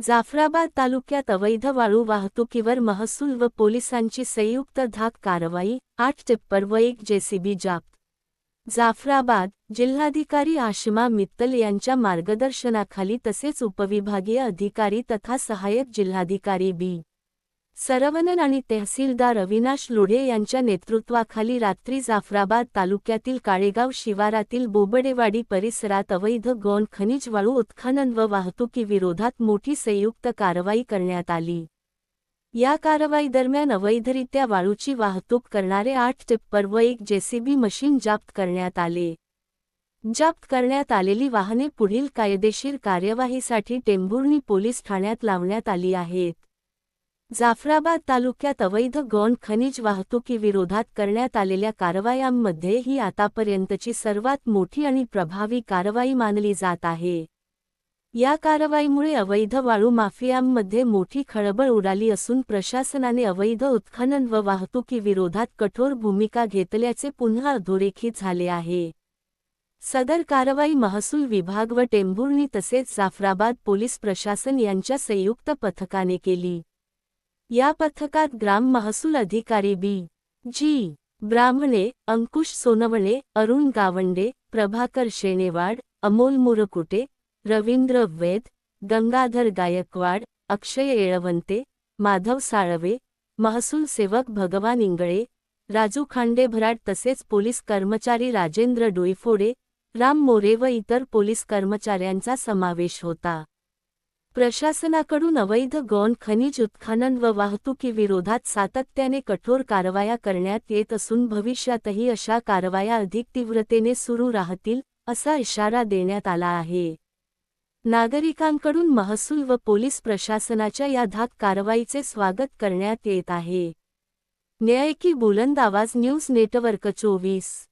जाफराबाद तालुक्यात अवैध वाळू वाहतुकीवर महसूल व पोलिसांची संयुक्त धाक कारवाई, 8 टिप्पर व 1 जेसीबी जप्त. जाफराबाद, जिल्हाधिकारी आशिमा मित्तल यांच्या मार्गदर्शनाखाली तसेच उपविभागीय अधिकारी तथा सहाय्यक जिल्हाधिकारी बी. सरवणन आणि तहसीलदार अविनाश लोढे यांच्या नेतृत्वाखाली रात्री जाफराबाद तालुक्यातील काळेगाव शिवारातील बोबडेवाडी परिसरात अवैध गौण खनिज वाळू उत्खनन व वाहतुकीविरोधात मोठी संयुक्त कारवाई करण्यात आली. या कारवाईदरम्यान अवैधरित्या वाळूची वाहतूक करणारे 8 टिप्पर व 1 जेसीबी मशीन जप्त करण्यात आले. जप्त करण्यात आलेली वाहने पुढील कायदेशीर कार्यवाहीसाठी टेंभुर्णी पोलीस ठाण्यात लावण्यात आली आहेत. जाफराबाद तालुक्यात अवैध गौण खनिज वाहतुकीविरोधात करण्यात आलेल्या कारवायांमध्ये ही आतापर्यंतची सर्वात मोठी आणि प्रभावी कारवाई मानली जात आहे. या कारवाईमुळे अवैध वाळू माफियांमध्ये मोठी खळबळ उडाली असून प्रशासनाने अवैध उत्खनन व वाहतुकीविरोधात कठोर भूमिका घेतल्याचे पुन्हा अधोरेखित झाले आहे. सदर कारवाई महसूल विभाग व टेंभुर्णी तसेच जाफराबाद पोलीस प्रशासन यांच्या संयुक्त पथकाने केली. या पथकात ग्राम महसूल अधिकारी बी. जी. ब्राह्मणे, अंकुश सोनवणे, अरुण गावंडे, प्रभाकर शेणेवाड, अमोल मुरकुटे, रवींद्र वैद, गंगाधर गायकवाड, अक्षय येळवंते, माधव साळवे, महसूल सेवक भगवान इंगळे, राजू खांडेभराड तसेच पोलीस कर्मचारी राजेंद्र डोईफोडे, राम मोरे व इतर पोलीस कर्मचाऱ्यांचा समावेश होता. प्रशासनाकडून अवैध गौण खनिज उत्खनन व वाहतुकीविरोधात सातत्याने कठोर कारवाया करण्यात येत असून भविष्यातही अशा कारवाया अधिक तीव्रतेने सुरू राहतील, असा इशारा देण्यात आला आहे. नागरिकांकडून महसूल व पोलीस प्रशासनाच्या या धाक कारवाईचे स्वागत करण्यात येत आहे. न्याय की बुलंद आवाज न्यूज नेटवर्क 24.